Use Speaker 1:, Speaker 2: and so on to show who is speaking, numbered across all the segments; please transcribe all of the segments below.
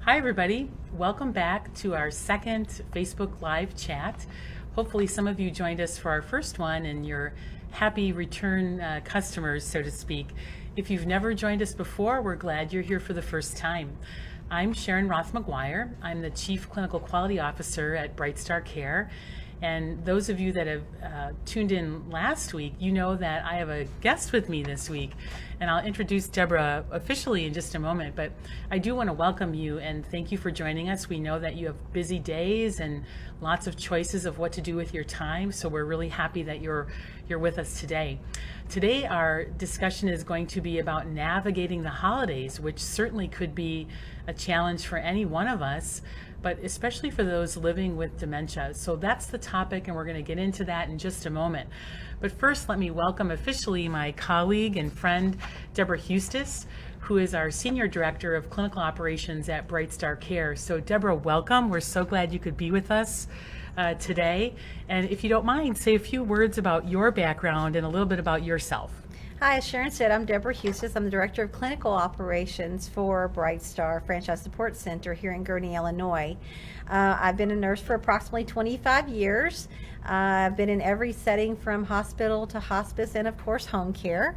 Speaker 1: Hi everybody, welcome back to our second Facebook Live chat. Hopefully some of you joined us for our first one and you're happy return customers, so to speak. If you've never joined us before, we're glad you're here for the first time. I'm Sharon Roth-McGuire. I'm the Chief Clinical Quality Officer at BrightStar Care. And those of you that have tuned in last week, you know that I have a guest with me this week. And I'll introduce Deborah officially in just a moment. But I do want to welcome you and thank you for joining us. We know that you have busy days and lots of choices of what to do with your time. So we're really happy that you're with us today. Today our discussion is going to be about navigating the holidays, which certainly could be a challenge for any one of us, but especially for those living with dementia. So that's the topic, and we're going to get into that in just a moment. But first, let me welcome officially my colleague and friend, Deborah Hustis, who is our Senior Director of Clinical Operations at BrightStar Care. So Deborah, welcome. We're so glad you could be with us today. And if you don't mind, say a few words about your background and a little bit about yourself.
Speaker 2: Hi, as Sharon said, I'm Deborah Hustis. I'm the Director of Clinical Operations for BrightStar Franchise Support Center here in Gurnee, Illinois. I've been a nurse for approximately 25 years. I've been in every setting from hospital to hospice and, of course, home care.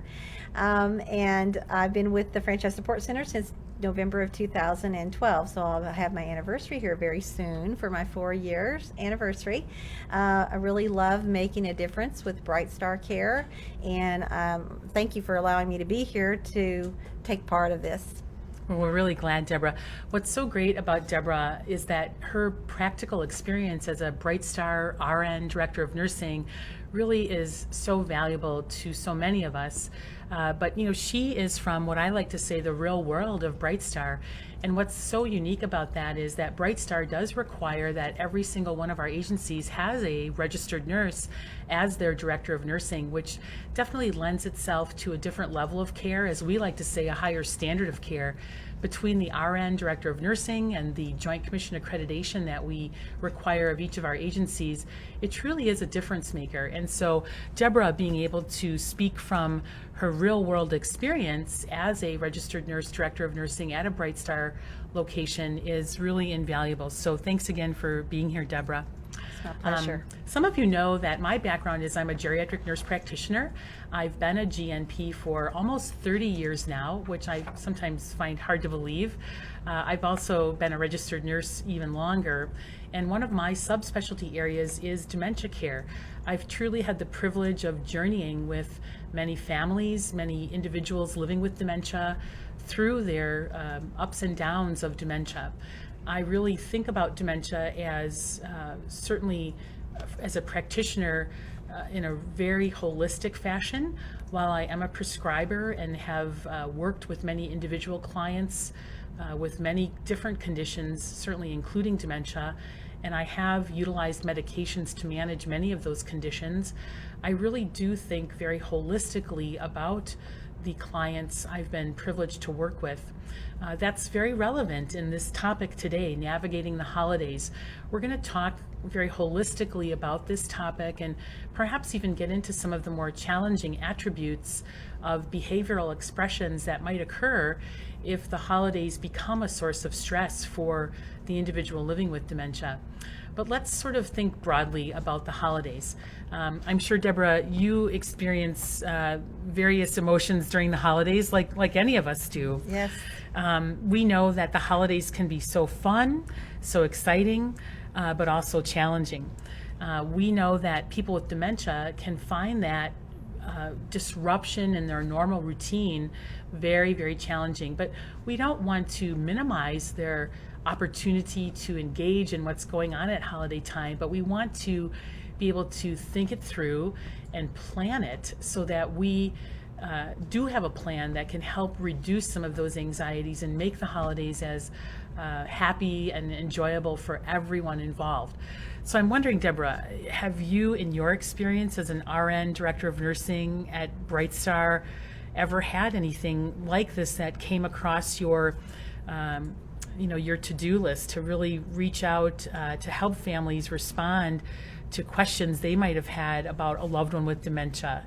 Speaker 2: And I've been with the Franchise Support Center since November of 2012, so I'll have my anniversary here very soon for my 4 years anniversary. I really love making a difference with BrightStar Care, and thank you for allowing me to be here to take part of this.
Speaker 1: Well, we're really glad, Deborah. What's so great about Deborah is that her practical experience as a BrightStar RN Director of Nursing really is so valuable to so many of us. But you know, she is from what I like to say the real world of BrightStar. And what's so unique about that is that BrightStar does require that every single one of our agencies has a registered nurse as their director of nursing, which definitely lends itself to a different level of care, as we like to say, a higher standard of care. Between the RN Director of Nursing and the Joint Commission accreditation that we require of each of our agencies, it truly is a difference maker. And so Deborah, being able to speak from her real world experience as a registered nurse director of nursing at a BrightStar location is really invaluable. So thanks again for being here, Deborah.
Speaker 2: It's my pleasure.
Speaker 1: Some of you know that my background is I'm a geriatric nurse practitioner. I've been a GNP for almost 30 years now, which I sometimes find hard to believe. I've also been a registered nurse even longer. And one of my subspecialty areas is dementia care. I've truly had the privilege of journeying with many families, many individuals living with dementia through their ups and downs of dementia. I really think about dementia as certainly as a practitioner in a very holistic fashion. While I am a prescriber and have worked with many individual clients with many different conditions, certainly including dementia, and I have utilized medications to manage many of those conditions, I really do think very holistically about the clients I've been privileged to work with. That's very relevant in this topic today, navigating the holidays. We're going to talk very holistically about this topic and perhaps even get into some of the more challenging attributes of behavioral expressions that might occur if the holidays become a source of stress for the individual living with dementia. But let's sort of think broadly about the holidays. I'm sure, Deborah, you experience various emotions during the holidays like any of us do.
Speaker 2: Yes.
Speaker 1: We know that the holidays can be so fun, so exciting, but also challenging. We know that people with dementia can find that disruption in their normal routine very, very challenging. But we don't want to minimize their opportunity to engage in what's going on at holiday time, but we want to be able to think it through and plan it so that we do have a plan that can help reduce some of those anxieties and make the holidays as happy and enjoyable for everyone involved. So I'm wondering, Deborah, have you, in your experience as an RN Director of Nursing at BrightStar, ever had anything like this that came across your your to-do list to really reach out to help families respond to questions they might have had about a loved one with dementia?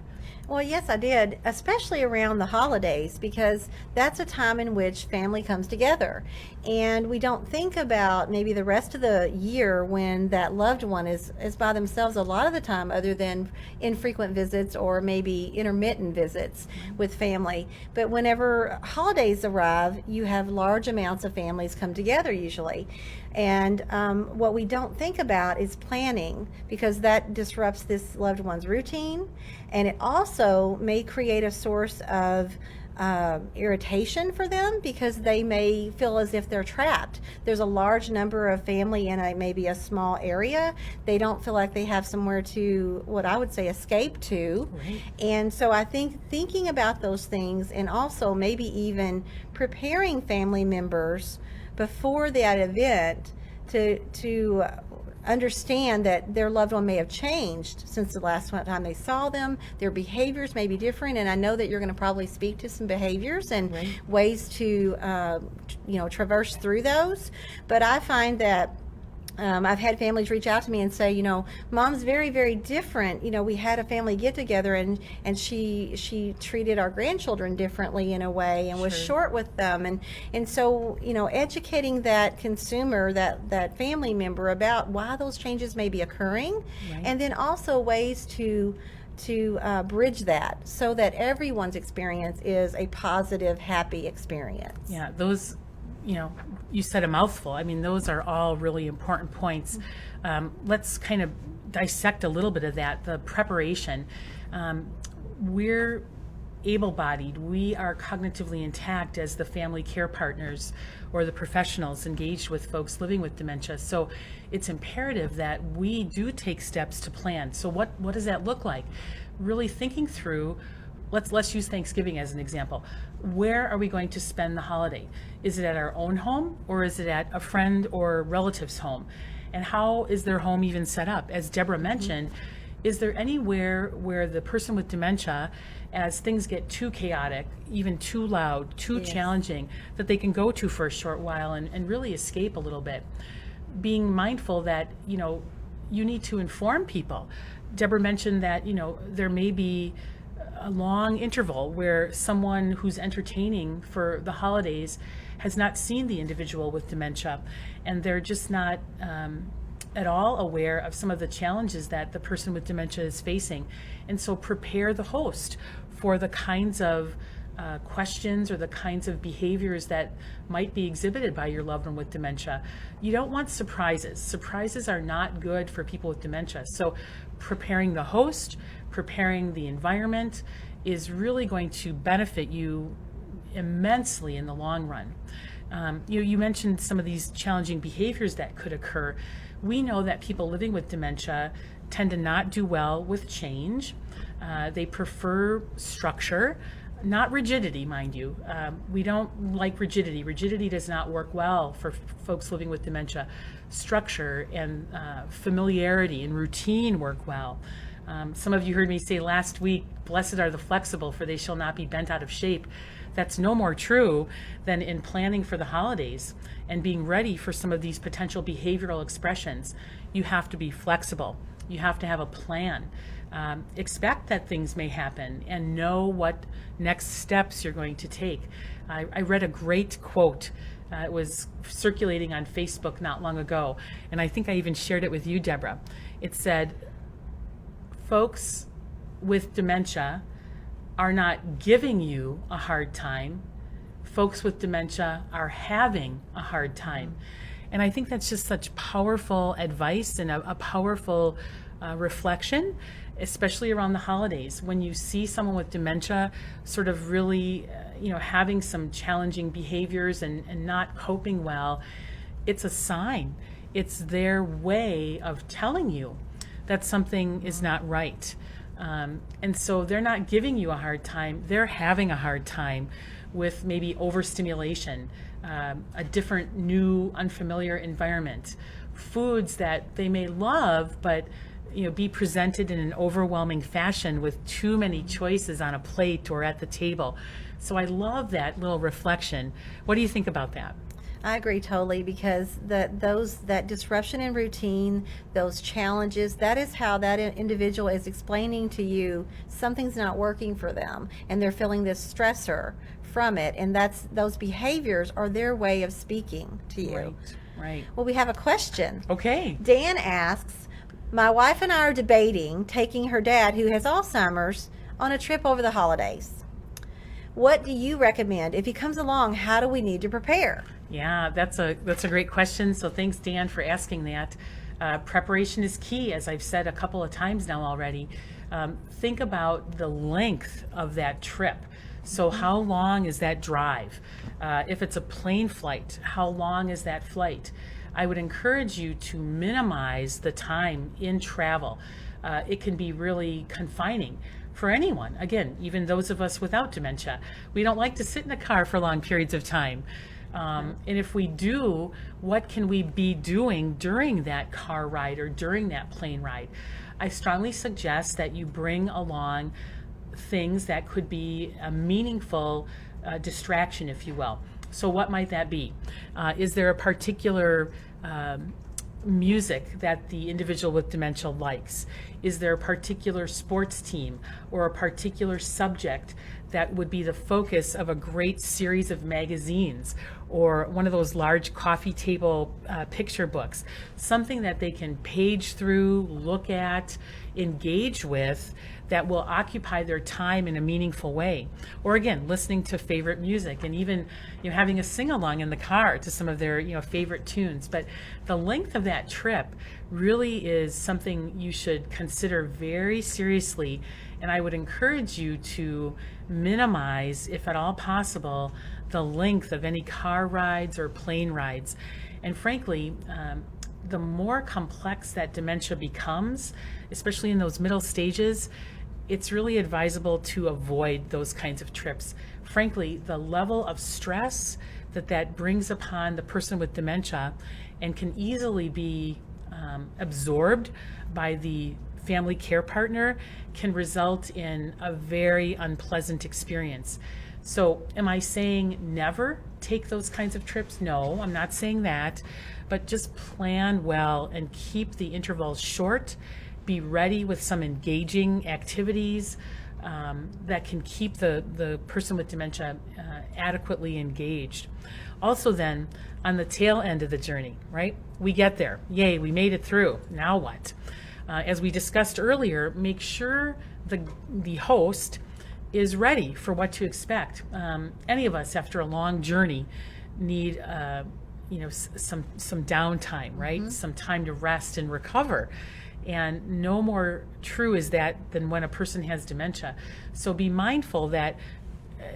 Speaker 2: Well, yes, I did, especially around the holidays, because that's a time in which family comes together. And we don't think about maybe the rest of the year when that loved one is by themselves a lot of the time, other than infrequent visits or maybe intermittent visits with family. But whenever holidays arrive, you have large amounts of families come together usually. And what we don't think about is planning, because that disrupts this loved one's routine, and it also may create a source of irritation for them, because they may feel as if they're trapped. There's a large number of family in maybe a small area. They don't feel like they have somewhere to, what I would say, escape to.
Speaker 1: Right.
Speaker 2: And so I think thinking about those things, and also maybe even preparing family members before that event to understand that their loved one may have changed since the last time they saw them. Their behaviors may be different, and I know that you're going to probably speak to some behaviors and
Speaker 1: Right.
Speaker 2: ways to traverse through those. But I find that I've had families reach out to me and say, Mom's very, very different. We had a family get together, and she treated our grandchildren differently in a way, and was
Speaker 1: Sure.
Speaker 2: short with them. And so, educating that consumer, that family member, about why those changes may be occurring,
Speaker 1: Right.
Speaker 2: and then also ways to bridge that so that everyone's experience is a positive, happy experience.
Speaker 1: Yeah, those, you said a mouthful. I mean, those are all really important points. Let's kind of dissect a little bit of that, the preparation. We're able-bodied. We are cognitively intact as the family care partners or the professionals engaged with folks living with dementia. So it's imperative that we do take steps to plan. So what does that look like? Really thinking through, let's use Thanksgiving as an example. Where are we going to spend the holiday? Is it at our own home, or is it at a friend or relative's home? And how is their home even set up? As Deborah mentioned, is there anywhere where the person with dementia, as things get too chaotic, even too loud, too
Speaker 2: Yes.
Speaker 1: challenging, that they can go to for a short while and really escape a little bit? Being mindful that, you need to inform people. Deborah mentioned that, there may be a long interval where someone who's entertaining for the holidays has not seen the individual with dementia, and they're just not at all aware of some of the challenges that the person with dementia is facing. And so prepare the host for the kinds of questions or the kinds of behaviors that might be exhibited by your loved one with dementia. You don't want surprises. Surprises are not good for people with dementia. So preparing the host, preparing the environment is really going to benefit you immensely in the long run. You mentioned some of these challenging behaviors that could occur. We know that people living with dementia tend to not do well with change. They prefer structure, not rigidity, mind you. We don't like rigidity. Rigidity does not work well for folks living with dementia. Structure and familiarity and routine work well. Some of you heard me say last week, blessed are the flexible, for they shall not be bent out of shape. That's no more true than in planning for the holidays and being ready for some of these potential behavioral expressions. You have to be flexible. You have to have a plan. Expect that things may happen and know what next steps you're going to take. I read a great quote. It was circulating on Facebook not long ago, and I think I even shared it with you, Deborah. It said, folks with dementia are not giving you a hard time. Folks with dementia are having a hard time. And I think that's just such powerful advice and a powerful reflection, especially around the holidays. When you see someone with dementia sort of really, having some challenging behaviors and not coping well, it's a sign. It's their way of telling you that something is not right. And so they're not giving you a hard time, they're having a hard time with maybe overstimulation, a different, new, unfamiliar environment, foods that they may love, but be presented in an overwhelming fashion with too many choices on a plate or at the table. So I love that little reflection. What do you think about that?
Speaker 2: I agree totally, because that disruption in routine, those challenges, that is how that individual is explaining to you something's not working for them, and they're feeling this stressor from it, and those behaviors are their way of speaking to you.
Speaker 1: Right, right.
Speaker 2: Well, we have a question.
Speaker 1: Okay.
Speaker 2: Dan asks, my wife and I are debating taking her dad, who has Alzheimer's, on a trip over the holidays. What do you recommend? If he comes along, how do we need to prepare?
Speaker 1: Yeah, that's a great question. So thanks, Dan, for asking that. Preparation is key, as I've said a couple of times now already. Think about the length of that trip. So how long is that drive? If it's a plane flight, how long is that flight? I would encourage you to minimize the time in travel. It can be really confining for anyone. Again, even those of us without dementia. We don't like to sit in a car for long periods of time. And if we do, what can we be doing during that car ride or during that plane ride? I strongly suggest that you bring along things that could be a meaningful distraction, if you will. So what might that be? Is there a particular music that the individual with dementia likes? Is there a particular sports team or a particular subject that would be the focus of a great series of magazines or one of those large coffee table picture books? Something that they can page through, look at, engage with, that will occupy their time in a meaningful way. Or again, listening to favorite music, and even having a sing-along in the car to some of their favorite tunes. But the length of that trip really is something you should consider very seriously, and I would encourage you to minimize, if at all possible, the length of any car rides or plane rides. And frankly, the more complex that dementia becomes, especially in those middle stages, it's really advisable to avoid those kinds of trips. Frankly, the level of stress that brings upon the person with dementia and can easily be absorbed by the family care partner can result in a very unpleasant experience. So am I saying never take those kinds of trips? No, I'm not saying that, but just plan well and keep the intervals short. Be ready with some engaging activities that can keep the person with dementia adequately engaged. Also then, on the tail end of the journey, right? We get there. Yay, we made it through. Now what? As we discussed earlier, make sure the host is ready for what to expect. Any of us, after a long journey, need some downtime, right? Mm-hmm. Some time to rest and recover. And no more true is that than when a person has dementia. So be mindful that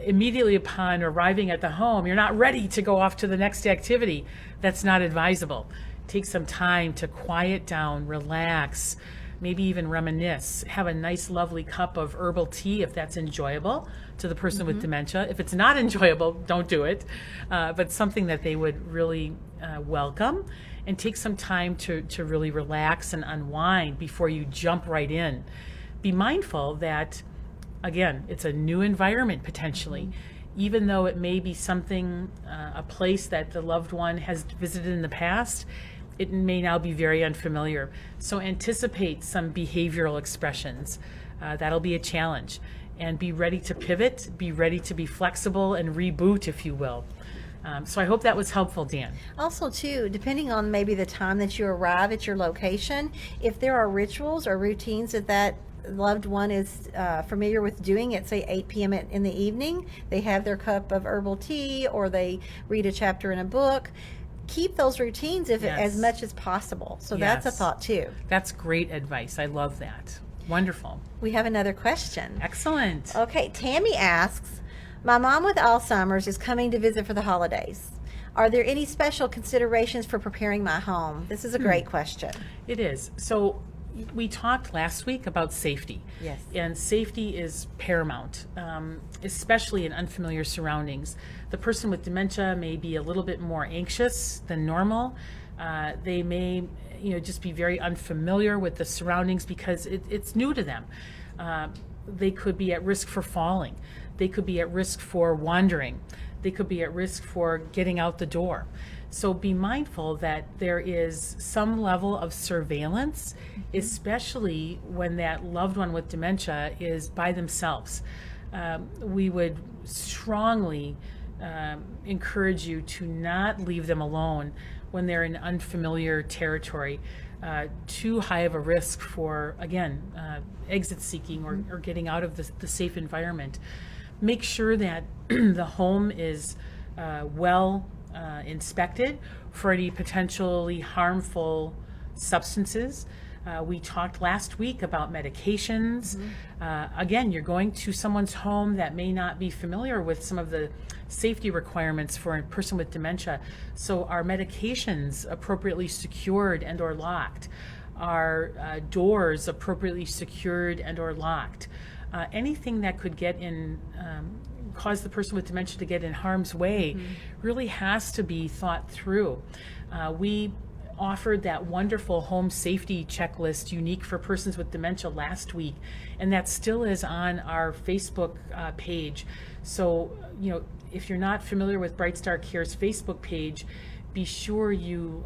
Speaker 1: immediately upon arriving at the home, you're not ready to go off to the next activity. That's not advisable. Take some time to quiet down, relax, maybe even reminisce. Have a nice, lovely cup of herbal tea if that's enjoyable to the person with dementia. If it's not enjoyable, don't do it. But something that they would really welcome. And take some time to really relax and unwind before you jump right in. Be mindful that, again, it's a new environment potentially. Even though it may be something, a place that the loved one has visited in the past, it may now be very unfamiliar. So anticipate some behavioral expressions. That'll be a challenge. And be ready to pivot, be ready to be flexible and reboot, if you will. So I hope that was helpful, Dan.
Speaker 2: Also, too, depending on maybe the time that you arrive at your location, if there are rituals or routines that loved one is familiar with doing at, say, 8 p.m. in the evening, they have their cup of herbal tea or they read a chapter in a book, keep those routines as much as possible. So that's a thought, too.
Speaker 1: That's great advice. I love that. Wonderful.
Speaker 2: We have another question.
Speaker 1: Excellent.
Speaker 2: Okay, Tammy asks, my mom with Alzheimer's is coming to visit for the holidays. Are there any special considerations for preparing my home? This is a great question.
Speaker 1: It is. So we talked last week about safety.
Speaker 2: Yes.
Speaker 1: And safety is paramount, especially in unfamiliar surroundings. The person with dementia may be a little bit more anxious than normal. They may just be very unfamiliar with the surroundings because it's new to them. They could be at risk for falling. They could be at risk for wandering. they could be at risk for getting out the door. So be mindful that there is some level of surveillance, especially when that loved one with dementia is by themselves. We would strongly encourage you to not leave them alone when they're in unfamiliar territory, too high of a risk for, again, exit seeking or getting out of the safe environment. Make sure that the home is well inspected for any potentially harmful substances. We talked last week about medications. Again, you're going to someone's home that may not be familiar with some of the safety requirements for a person with dementia. So are medications appropriately secured and or locked? Are doors appropriately secured and or locked? Anything that could get in, cause the person with dementia to get in harm's way really has to be thought through. We offered that wonderful home safety checklist unique for persons with dementia last week, and that still is on our Facebook page. So, if you're not familiar with BrightStar Care's Facebook page, be sure you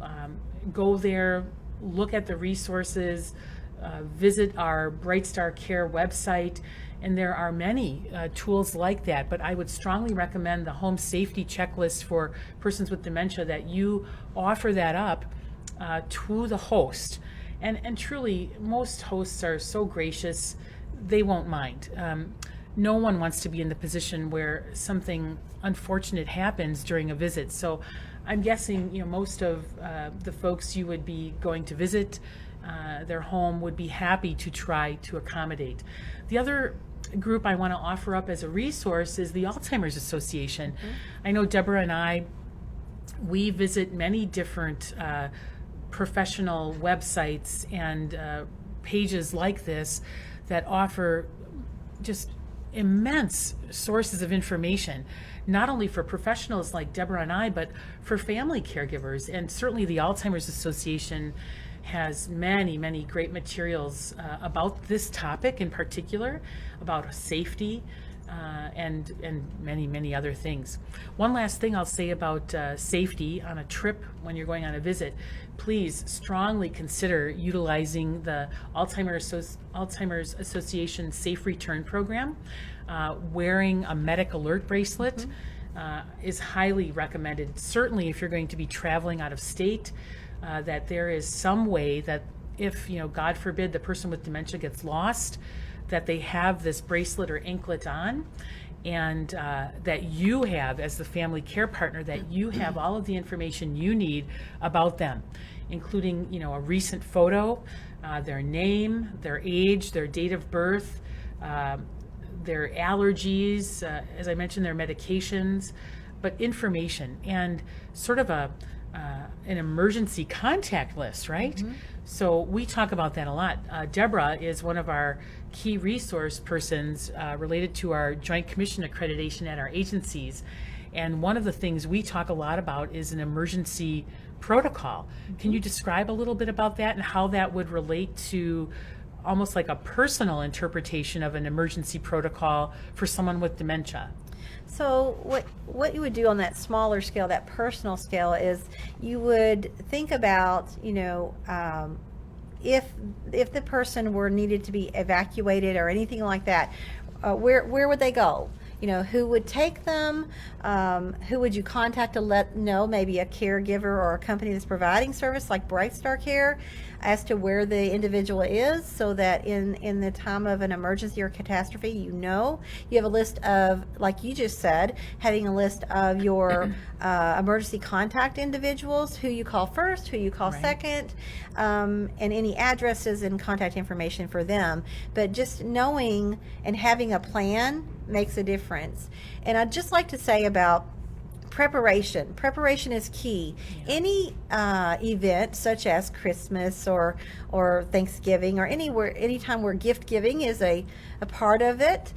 Speaker 1: go there, look at the resources, visit our BrightStar Care website, and there are many tools like that. But I would strongly recommend the home safety checklist for persons with dementia, that you offer that up to the host. And truly, most hosts are so gracious, they won't mind. No one wants to be in the position where something unfortunate happens during a visit. So I'm guessing, most of the folks you would be going to visit their home would be happy to try to accommodate. The other group I want to offer up as a resource is the Alzheimer's Association. I know Deborah and we visit many different professional websites and pages like this that offer just immense sources of information, not only for professionals like Deborah and I, but for family caregivers. And certainly the Alzheimer's Association has many, many great materials about this topic in particular, about safety, and many, many other things. One last thing I'll say about safety on a trip when you're going on a visit: please strongly consider utilizing the Alzheimer's Association Safe Return Program. Wearing a medic alert bracelet is highly recommended. Certainly if you're going to be traveling out of state, that there is some way that if, God forbid, the person with dementia gets lost, that they have this bracelet or anklet on, and that you have, as the family care partner, that you have all of the information you need about them, including, a recent photo, their name, their age, their date of birth, their allergies, as I mentioned, their medications, but information and sort of an emergency contact list, right? So we talk about that a lot. Deborah is one of our key resource persons related to our Joint Commission accreditation at our agencies. And one of the things we talk a lot about is an emergency protocol. Can you describe a little bit about that and how that would relate to almost like a personal interpretation of an emergency protocol for someone with dementia?
Speaker 2: So what you would do on that smaller scale, that personal scale, is you would think about, if the person were needed to be evacuated or anything like that, where would they go? Who would take them? Who would you contact to let know, maybe a caregiver or a company that's providing service like BrightStar Care, as to where the individual is, so that in the time of an emergency or catastrophe, you have a list of, like you just said, having a list of your emergency contact individuals, who you call first, who you call second, and any addresses and contact information for them. But just knowing and having a plan makes a difference. And I'd just like to say about Preparation is key.
Speaker 1: Yeah.
Speaker 2: Any event such as Christmas or Thanksgiving or anytime where gift giving is a part of it,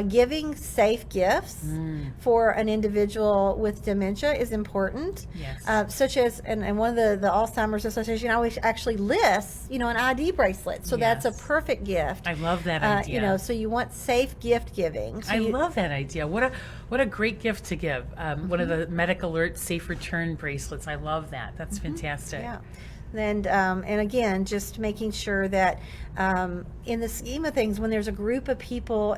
Speaker 2: giving safe gifts for an individual with dementia is important.
Speaker 1: Yes.
Speaker 2: Such as, and one of the Alzheimer's Association always actually lists, an ID bracelet. So that's a
Speaker 1: Yes.
Speaker 2: perfect gift.
Speaker 1: I love that idea.
Speaker 2: So you want safe gift giving. So
Speaker 1: I love that idea. What a great gift to give. One of the Medic Alert Safe Return bracelets. I love that. That's fantastic.
Speaker 2: Yeah. And again, just making sure that in the scheme of things, when there's a group of people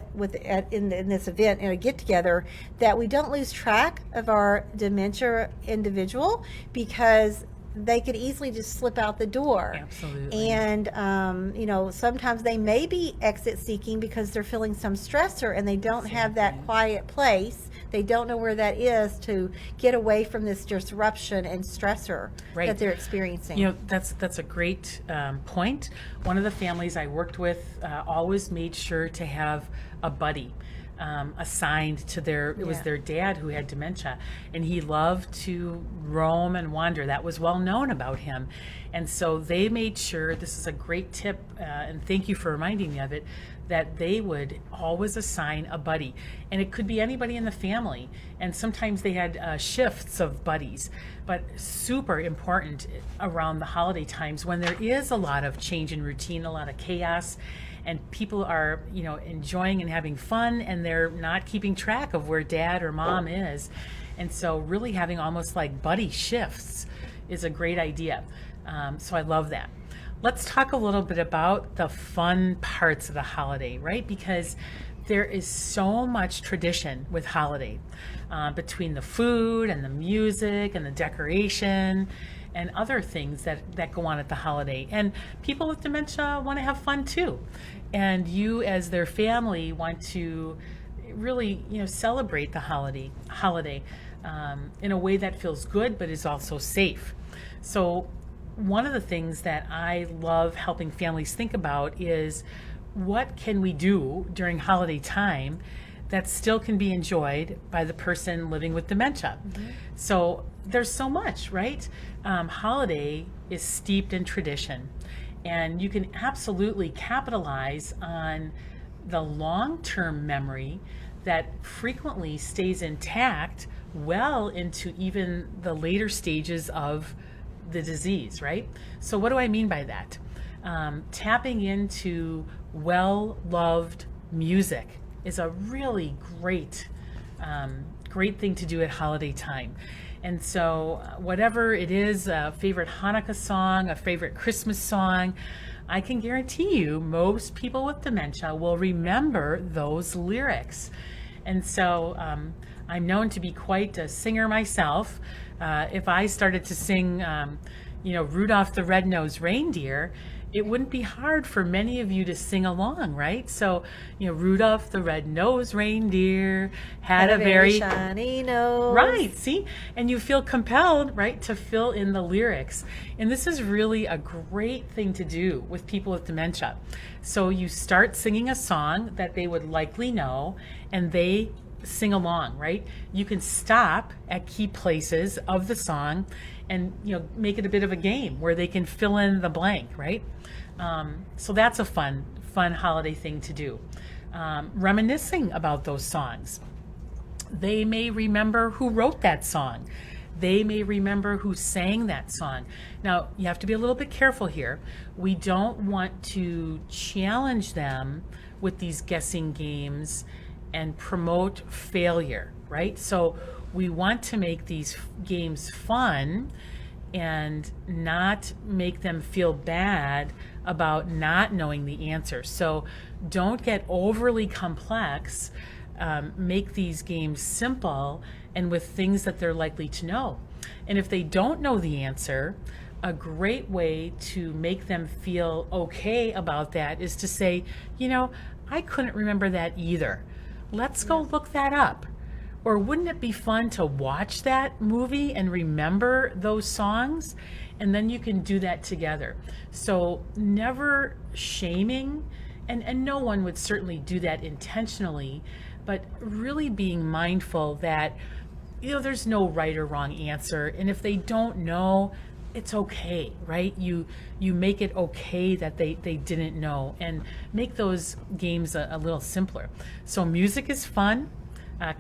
Speaker 2: in this event, in a get together, that we don't lose track of our dementia individual, because they could easily just slip out the door.
Speaker 1: Absolutely.
Speaker 2: And sometimes they may be exit seeking because they're feeling some stressor and they don't have that quiet place. They don't know where that is to get away from this disruption and stressor that they're experiencing.
Speaker 1: That's a great point. One of the families I worked with always made sure to have a buddy assigned to it was their dad who had dementia, and he loved to roam and wander. That was well known about him. And so they made sure, this is a great tip, and thank you for reminding me of it, that they would always assign a buddy. And it could be anybody in the family. And sometimes they had shifts of buddies. But super important around the holiday times when there is a lot of change in routine, a lot of chaos, and people are, enjoying and having fun, and they're not keeping track of where dad or mom is. And so really having almost like buddy shifts is a great idea. So I love that. Let's talk a little bit about the fun parts of the holiday, right? Because there is so much tradition with holiday, between the food and the music and the decoration and other things that go on at the holiday. And people with dementia want to have fun too. And you as their family want to really, celebrate the holiday in a way that feels good but is also safe. So one of the things that I love helping families think about is, what can we do during holiday time that still can be enjoyed by the person living with dementia? So there's so much, right? Holiday is steeped in tradition, and you can absolutely capitalize on the long-term memory that frequently stays intact well into even the later stages of the disease, right? So what do I mean by that? Tapping into well-loved music is a really great thing to do at holiday time. And so whatever it is, a favorite Hanukkah song, a favorite Christmas song, I can guarantee you most people with dementia will remember those lyrics. And so I'm known to be quite a singer myself. If I started to sing, Rudolph the Red-Nosed Reindeer, it wouldn't be hard for many of you to sing along, right? So, Rudolph the Red-Nosed Reindeer had a very
Speaker 2: shiny nose.
Speaker 1: Right, see? And you feel compelled, right, to fill in the lyrics. And this is really a great thing to do with people with dementia. So you start singing a song that they would likely know, and they sing along, right? You can stop at key places of the song and make it a bit of a game where they can fill in the blank, right? So that's a fun holiday thing to do. Reminiscing about those songs. They may remember who wrote that song. They may remember who sang that song. Now, you have to be a little bit careful here. We don't want to challenge them with these guessing games and promote failure, right? So we want to make these games fun and not make them feel bad about not knowing the answer. So don't get overly complex. Make these games simple and with things that they're likely to know. And if they don't know the answer, a great way to make them feel okay about that is to say, I couldn't remember that either. Let's go look that up. Or wouldn't it be fun to watch that movie and remember those songs? And then you can do that together. So never shaming, and no one would certainly do that intentionally, but really being mindful that there's no right or wrong answer. And if they don't know, it's okay, right? You make it okay that they didn't know, and make those games a little simpler. So music is fun.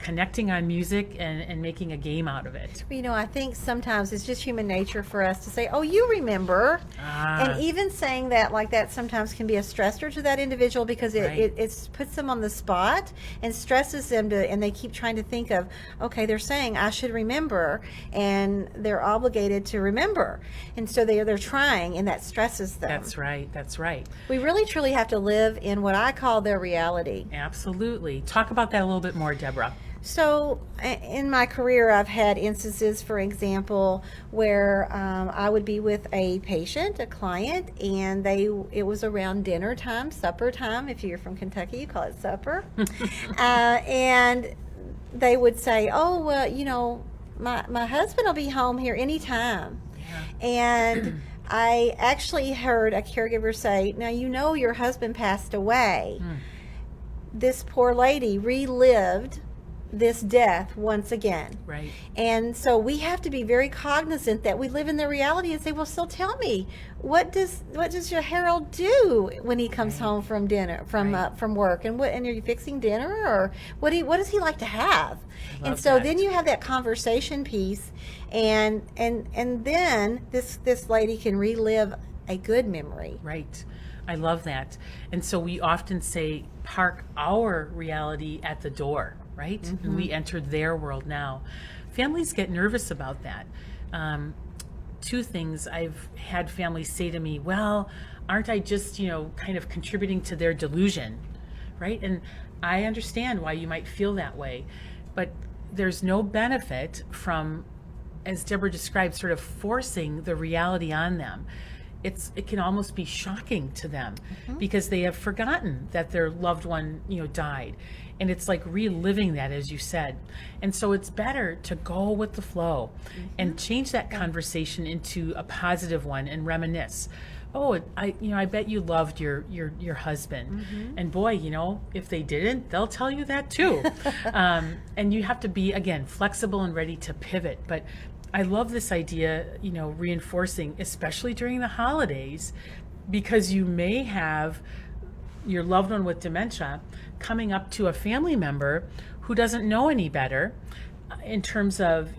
Speaker 1: Connecting on music and making a game out of it.
Speaker 2: I think sometimes it's just human nature for us to say, oh, you remember. And even saying that like that sometimes can be a stressor to that individual, because it puts them on the spot and stresses them and they keep trying to think of, okay, they're saying I should remember, and they're obligated to remember. And so they're trying, and that stresses them.
Speaker 1: That's right.
Speaker 2: We really truly have to live in what I call their reality.
Speaker 1: Absolutely. Talk about that a little bit more, Deborah.
Speaker 2: So in my career, I've had instances, for example, where I would be with a patient, a client, and it was around dinner time, supper time. If you're from Kentucky, you call it supper. And they would say, oh, well, my husband will be home here anytime. Yeah. And I actually heard a caregiver say, now, your husband passed away. This poor lady relived this death once again.
Speaker 1: Right.
Speaker 2: And so we have to be very cognizant that we live in the reality and say, well, so tell me, what does your Harold do when he comes home from dinner, from work, and are you fixing dinner, or what does he like to have? And so then you have that conversation piece, and then this lady can relive a good memory.
Speaker 1: Right. I love that. And so we often say, park our reality at the door, right? Mm-hmm. We enter their world now. Families get nervous about that. Two things. I've had families say to me, well, aren't I just, kind of contributing to their delusion, right? And I understand why you might feel that way, but there's no benefit from, as Deborah described, sort of forcing the reality on them. It can almost be shocking to them, because they have forgotten that their loved one, died. And it's like reliving that, as you said. And so it's better to go with the flow and change that conversation into a positive one and reminisce. Oh, I bet you loved your husband. And boy, if they didn't, they'll tell you that too. And you have to be, again, flexible and ready to pivot. But I love this idea, reinforcing, especially during the holidays, because you may have your loved one with dementia coming up to a family member who doesn't know any better, in terms of,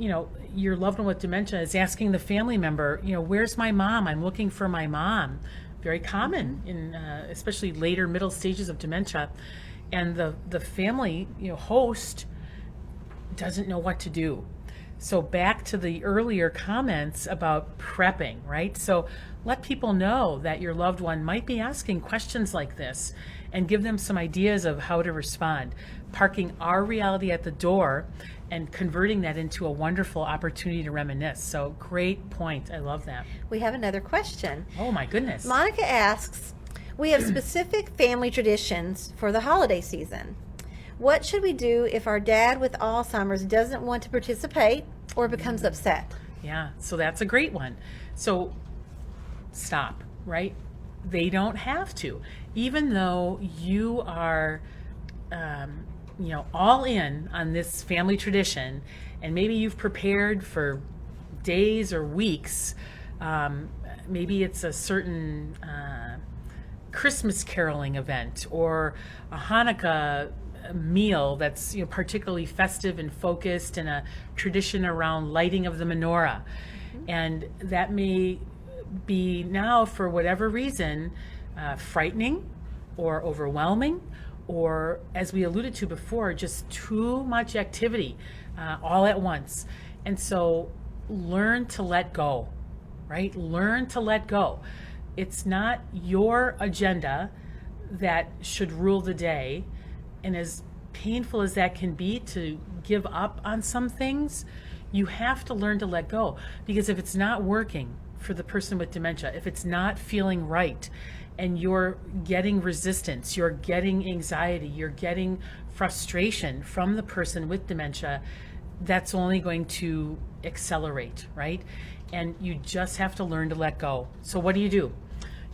Speaker 1: your loved one with dementia is asking the family member, where's my mom? I'm looking for my mom. Very common in especially later middle stages of dementia. And the family, host doesn't know what to do. So back to the earlier comments about prepping, right? So let people know that your loved one might be asking questions like this, and give them some ideas of how to respond. Parking our reality at the door and converting that into a wonderful opportunity to reminisce. So great point. I love that.
Speaker 2: We have another question.
Speaker 1: Oh my goodness.
Speaker 2: Monica asks, we have specific family traditions for the holiday season. What should we do if our dad with Alzheimer's doesn't want to participate or becomes upset?
Speaker 1: Yeah, so that's a great one. So stop, right? They don't have to. Even though you are, all in on this family tradition, and maybe you've prepared for days or weeks, maybe it's a certain Christmas caroling event or a Hanukkah meal that's particularly festive and focused, and a tradition around lighting of the menorah. And that may be now, for whatever reason, frightening or overwhelming, or, as we alluded to before, just too much activity all at once. And so learn to let go, right? Learn to let go. It's not your agenda that should rule the day. And as painful as that can be to give up on some things, you have to learn to let go. Because if it's not working for the person with dementia, if it's not feeling right, and you're getting resistance, you're getting anxiety, you're getting frustration from the person with dementia, that's only going to accelerate, right? And you just have to learn to let go. So what do?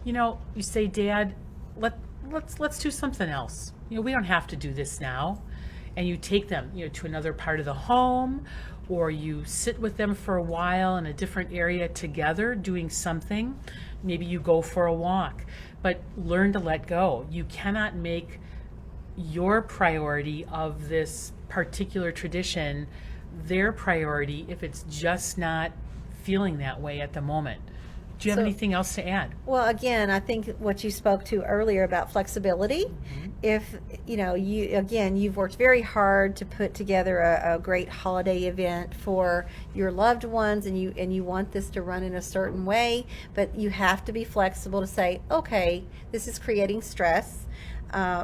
Speaker 1: You say, Dad, let's do something else. We don't have to do this now. and you take them, to another part of the home, or you sit with them for a while in a different area together doing something. Maybe you go for a walk, but learn to let go. You cannot make your priority of this particular tradition their priority if it's just not feeling that way at the moment. Do you have anything else to add?
Speaker 2: Well, again, I think what you spoke to earlier about flexibility, if, you've worked very hard to put together a great holiday event for your loved ones, and you want this to run in a certain way, but you have to be flexible to say, okay, this is creating stress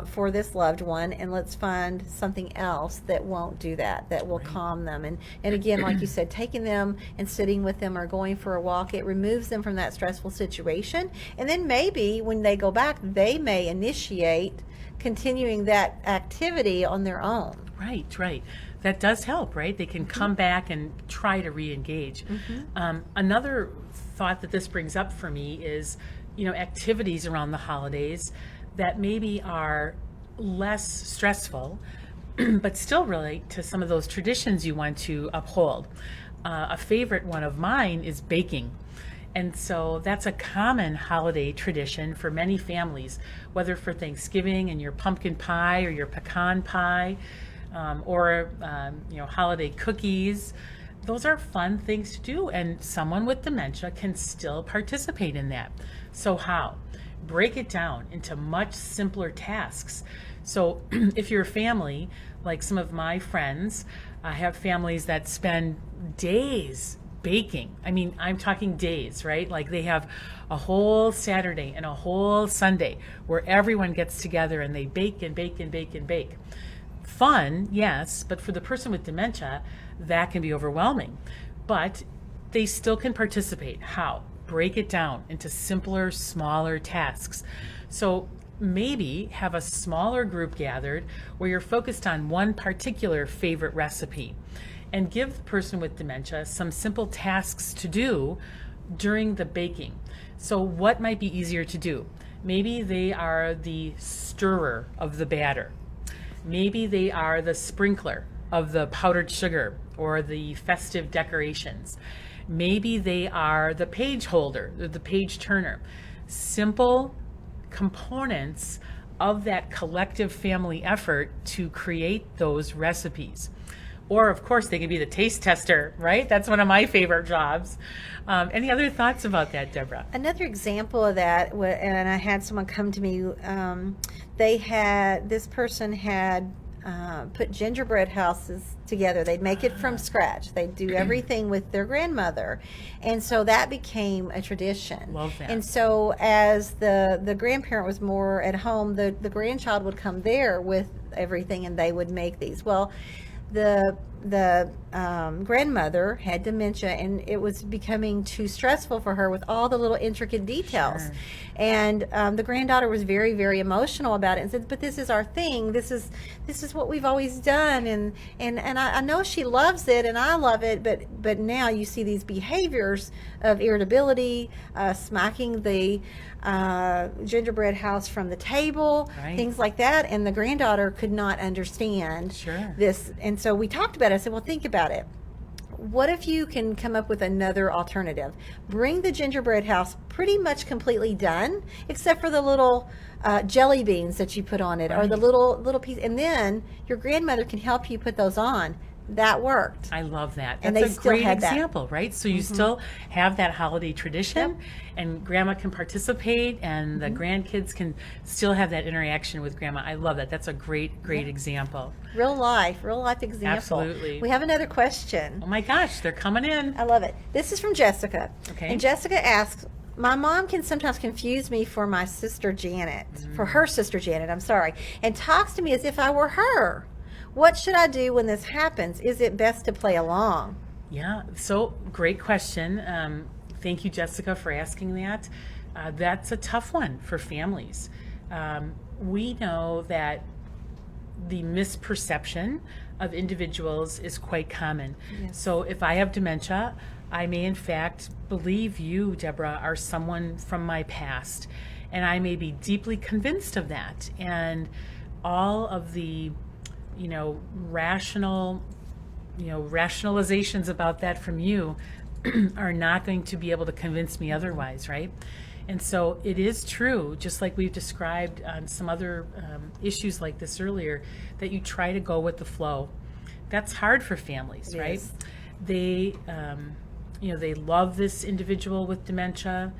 Speaker 2: for this loved one, and let's find something else that won't do that, that will calm them. And again, like you said, taking them and sitting with them or going for a walk, it removes them from that stressful situation. And then maybe when they go back, they may initiate continuing that activity on their own.
Speaker 1: Right. That does help, right? They can come back and try to re-engage. Another thought that this brings up for me is, activities around the holidays that maybe are less stressful, but still relate to some of those traditions you want to uphold. A favorite one of mine is baking. And so that's a common holiday tradition for many families, whether for Thanksgiving and your pumpkin pie or your pecan pie, or holiday cookies. Those are fun things to do, and someone with dementia can still participate in that. So how? Break it down into much simpler tasks. So if you're a family, like some of my friends, I have families that spend days baking. I mean, I'm talking days, right? Like they have a whole Saturday and a whole Sunday where everyone gets together and they bake and bake and bake and bake. Fun, yes, but for the person with dementia, that can be overwhelming. But they still can participate. How? Break it down into simpler, smaller tasks. So maybe have a smaller group gathered where you're focused on one particular favorite recipe, and give the person with dementia some simple tasks to do during the baking. So what might be easier to do? Maybe they are the stirrer of the batter. Maybe they are the sprinkler of the powdered sugar or the festive decorations. Maybe they are the page holder, the page turner. Simple components of that collective family effort to create those recipes. Or, of course, they can be the taste tester, right? That's one of my favorite jobs. Any other thoughts about that, Deborah?
Speaker 2: Another example of that, and I had someone come to me, this person had put gingerbread houses together. They'd make it from scratch. They'd do everything with their grandmother. And so that became a tradition.
Speaker 1: Love that.
Speaker 2: And so as the grandparent was more at home, the grandchild would come there with everything and they would make these. Well, the grandmother had dementia, and it was becoming too stressful for her with all the little intricate details.
Speaker 1: Sure.
Speaker 2: And the granddaughter was very, very emotional about it and said, "But this is our thing. This is what we've always done, and I know she loves it, and I love it. But now you see these behaviors of irritability, smacking the gingerbread house from the table,
Speaker 1: Right.
Speaker 2: things like that, and the granddaughter could not understand
Speaker 1: Sure.
Speaker 2: this. And so we talked about it. I said, well, think about it. What if you can come up with another alternative? Bring the gingerbread house pretty much completely done, except for the little jelly beans that you put on it, or the
Speaker 1: Right.
Speaker 2: little piece, and then your grandmother can help you put those on. That worked.
Speaker 1: I love that.
Speaker 2: And
Speaker 1: That's
Speaker 2: they
Speaker 1: a
Speaker 2: still
Speaker 1: great
Speaker 2: had that.
Speaker 1: example, right? So you still have that holiday tradition, and grandma can participate, and the grandkids can still have that interaction with grandma. I love that. That's a great example.
Speaker 2: Real life example.
Speaker 1: Absolutely.
Speaker 2: We have another question.
Speaker 1: Oh my gosh, they're coming in.
Speaker 2: I love it. This is from Jessica.
Speaker 1: Okay.
Speaker 2: And Jessica asks, my mom can sometimes confuse me for my sister Janet, for her sister Janet, I'm sorry, and talks to me as if I were her. What should I do when this happens? Is it best to play along?
Speaker 1: Yeah, so great question. Thank you, Jessica, for asking that. That's a tough one for families. We know that the misperception of individuals is quite common.
Speaker 2: Yes.
Speaker 1: So if I have dementia, I may in fact believe you, Deborah, are someone from my past, and I may be deeply convinced of that. And all of the rationalizations about that from you are not going to be able to convince me otherwise, right? And so it is true, just like we've described on some other issues like this earlier, that you try to go with the flow. That's hard for families, right?
Speaker 2: Yes.
Speaker 1: They, they love this individual with dementia.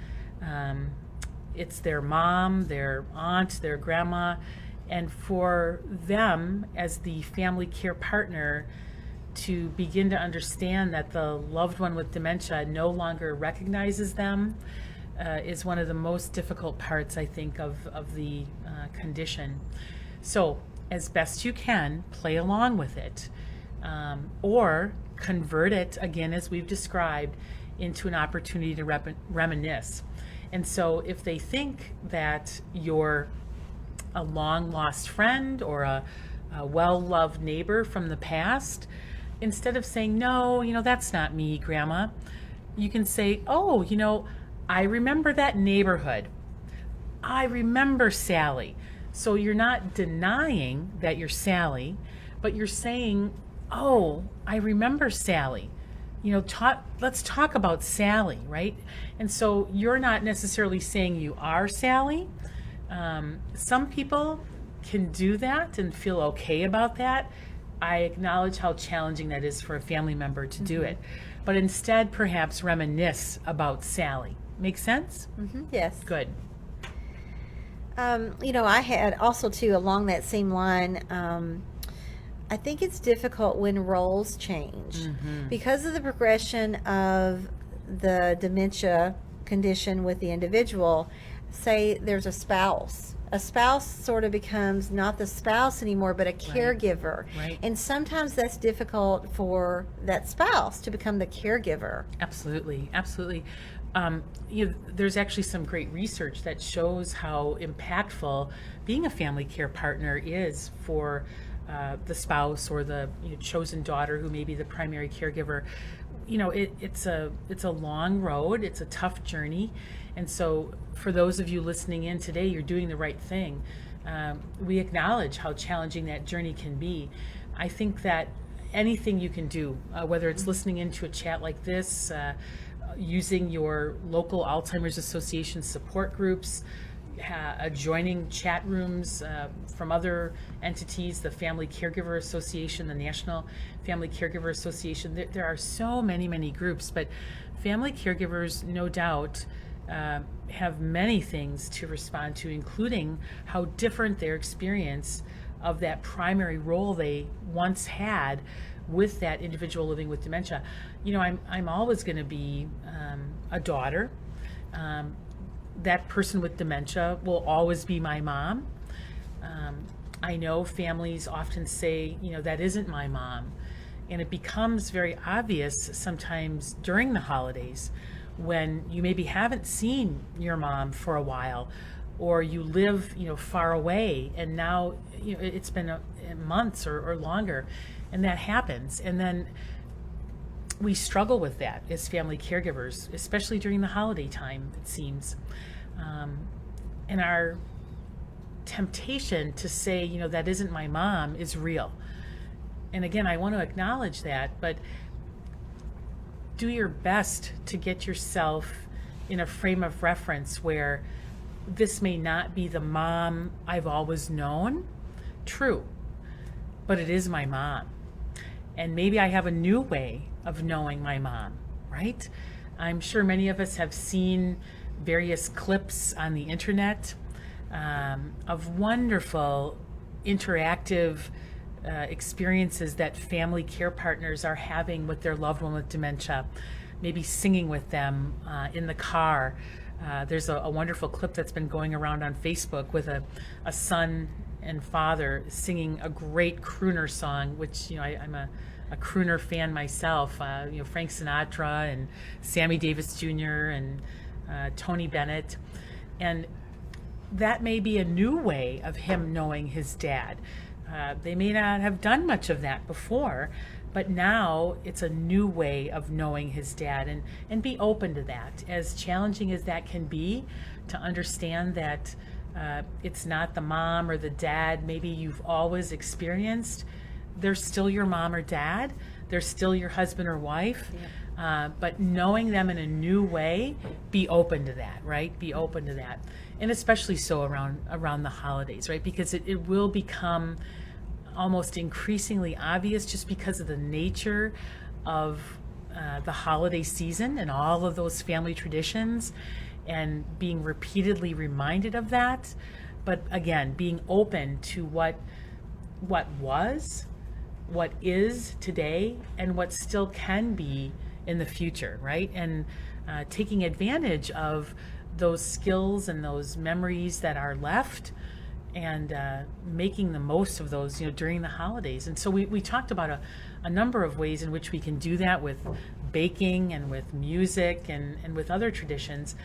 Speaker 1: It's their mom, their aunt, their grandma, and for them as the family care partner to begin to understand that the loved one with dementia no longer recognizes them is one of the most difficult parts, I think, of the condition. So as best you can, play along with it, or convert it, again, as we've described, into an opportunity to reminisce. And so if they think that you're a long-lost friend or a well-loved neighbor from the past, instead of saying, no, that's not me, Grandma, you can say, oh, I remember that neighborhood. I remember Sally. So you're not denying that you're Sally, but you're saying, oh, I remember Sally. Let's talk about Sally, right? And so you're not necessarily saying you are Sally. Some people can do that and feel okay about that. I acknowledge how challenging that is for a family member to do it. But instead, perhaps reminisce about Sally. Make sense?
Speaker 2: Mm-hmm. Yes.
Speaker 1: Good.
Speaker 2: I had also, too, along that same line, I think it's difficult when roles change. Because of the progression of the dementia condition with the individual. Say there's a spouse. A spouse sort of becomes not the spouse anymore, but a caregiver.
Speaker 1: Right.
Speaker 2: And sometimes that's difficult for that spouse to become the caregiver.
Speaker 1: Absolutely. There's actually some great research that shows how impactful being a family care partner is for the spouse or the chosen daughter who may be the primary caregiver. It's a long road. It's a tough journey. And so for those of you listening in today, you're doing the right thing. We acknowledge how challenging that journey can be. I think that anything you can do, whether it's listening into a chat like this, using your local Alzheimer's Association support groups, joining chat rooms from other entities, the Family Caregiver Association, the National Family Caregiver Association. There are so many groups, but family caregivers, no doubt, have many things to respond to, including how different their experience of that primary role they once had with that individual living with dementia. I'm always going to be a daughter. That person with dementia will always be my mom. I know families often say, that isn't my mom. And it becomes very obvious sometimes during the holidays when you maybe haven't seen your mom for a while, or you live, far away, and now, it's been months or longer, and that happens. And then we struggle with that as family caregivers, especially during the holiday time, it seems. And our temptation to say, that isn't my mom is real. And again, I want to acknowledge that, but do your best to get yourself in a frame of reference where this may not be the mom I've always known. True, but it is my mom. And maybe I have a new way of knowing my mom, right? I'm sure many of us have seen various clips on the internet of wonderful interactive experiences that family care partners are having with their loved one with dementia, maybe singing with them in the car. There's a wonderful clip that's been going around on Facebook with a son and father singing a great crooner song, which I'm a crooner fan myself. Frank Sinatra and Sammy Davis Jr. and Tony Bennett. And that may be a new way of him knowing his dad. They may not have done much of that before, but now it's a new way of knowing his dad, and be open to that. As challenging as that can be, to understand that it's not the mom or the dad maybe you've always experienced, they're still your mom or dad, they're still your husband or wife, but knowing them in a new way, be open to that, right? Be open to that. And especially so around the holidays, right? Because it will become almost increasingly obvious just because of the nature of the holiday season and all of those family traditions, and being repeatedly reminded of that. But again, being open to what was, what is today, and what still can be in the future, right? And taking advantage of those skills and those memories that are left, and making the most of those, during the holidays. And so we talked about a number of ways in which we can do that with baking and with music and with other traditions.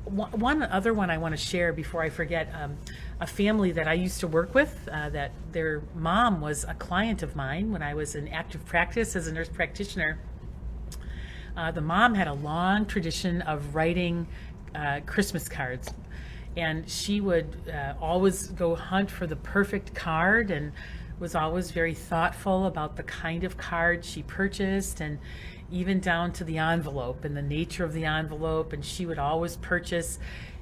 Speaker 1: One other one I want to share before I forget, a family that I used to work with, that their mom was a client of mine when I was in active practice as a nurse practitioner. The mom had a long tradition of writing Christmas cards. And she would always go hunt for the perfect card, and was always very thoughtful about the kind of card she purchased, and even down to the envelope and the nature of the envelope. And she would always purchase,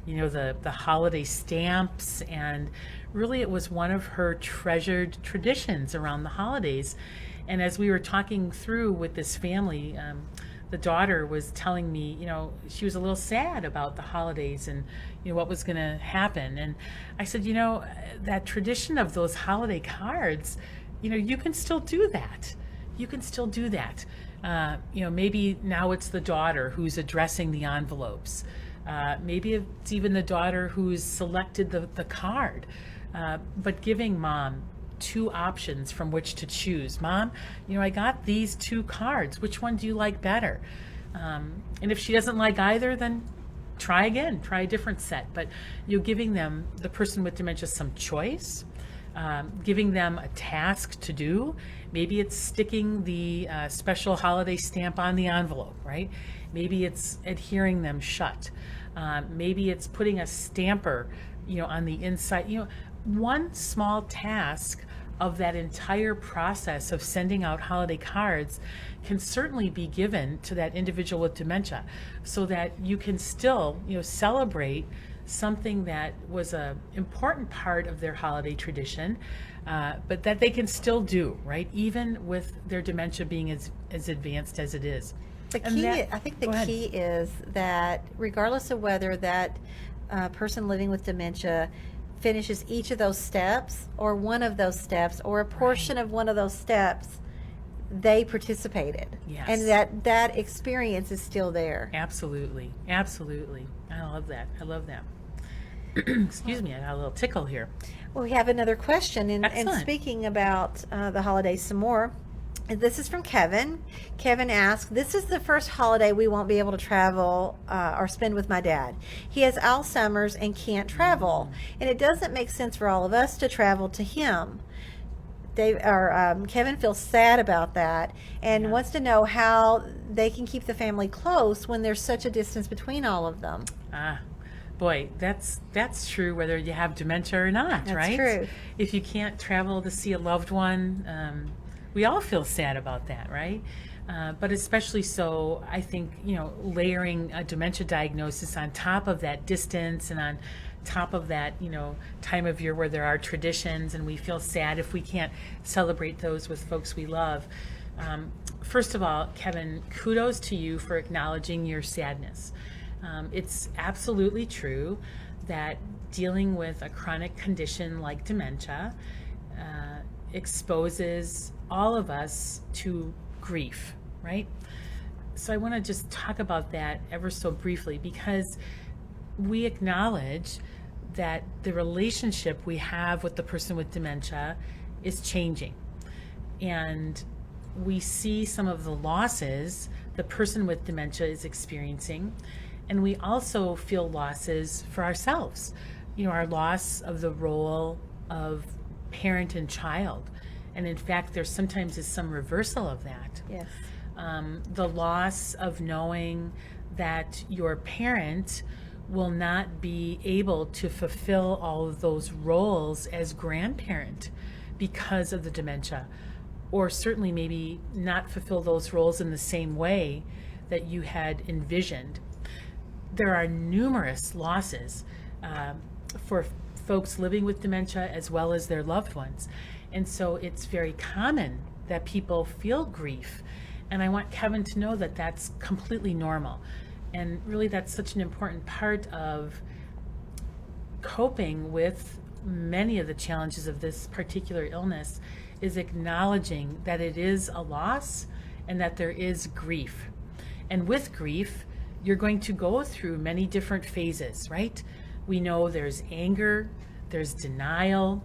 Speaker 1: the holiday stamps. And really, it was one of her treasured traditions around the holidays. And as we were talking through with this family, the daughter was telling me, she was a little sad about the holidays and, what was going to happen. And I said, that tradition of those holiday cards, you can still do that. You can still do that. Maybe now it's the daughter who's addressing the envelopes. Maybe it's even the daughter who's selected the card. But giving mom two options from which to choose. Mom, I got these two cards. Which one do you like better? And if she doesn't like either, then try again, try a different set. But giving them, the person with dementia, some choice, giving them a task to do. Maybe it's sticking the special holiday stamp on the envelope, right? Maybe it's adhering them shut. Maybe it's putting a stamper, on the inside. One small task of that entire process of sending out holiday cards can certainly be given to that individual with dementia, so that you can still, celebrate something that was an important part of their holiday tradition, but that they can still do, right? Even with their dementia being as advanced as it is.
Speaker 2: The key, I think the key is that regardless of whether that person living with dementia finishes each of those steps or one of those steps or a portion of one of those steps, they participated.
Speaker 1: Yes.
Speaker 2: And that experience is still there.
Speaker 1: Absolutely. Absolutely. I love that. Excuse me, I got a little tickle here.
Speaker 2: Well, we have another question. And speaking about the holidays some more, this is from Kevin. Kevin asks, this is the first holiday we won't be able to travel or spend with my dad. He has Alzheimer's and can't travel. And it doesn't make sense for all of us to travel to him. Kevin feels sad about that and wants to know how they can keep the family close when there's such a distance between all of them.
Speaker 1: Boy, that's true whether you have dementia or not, right?
Speaker 2: That's true.
Speaker 1: If you can't travel to see a loved one, we all feel sad about that, right? But especially so, I think, layering a dementia diagnosis on top of that distance and on top of that, time of year where there are traditions and we feel sad if we can't celebrate those with folks we love. First of all, Kevin, kudos to you for acknowledging your sadness. It's absolutely true that dealing with a chronic condition like dementia exposes all of us to grief, right? So I want to just talk about that ever so briefly, because we acknowledge that the relationship we have with the person with dementia is changing. And we see some of the losses the person with dementia is experiencing. And we also feel losses for ourselves, our loss of the role of parent and child. And in fact, there sometimes is some reversal of that.
Speaker 2: Yes.
Speaker 1: The loss of knowing that your parent will not be able to fulfill all of those roles as grandparent because of the dementia, or certainly maybe not fulfill those roles in the same way that you had envisioned. There are numerous losses for folks living with dementia as well as their loved ones. And so it's very common that people feel grief. And I want Kevin to know that that's completely normal. And really, that's such an important part of coping with many of the challenges of this particular illness, is acknowledging that it is a loss and that there is grief. And with grief, you're going to go through many different phases, right? We know there's anger, there's denial,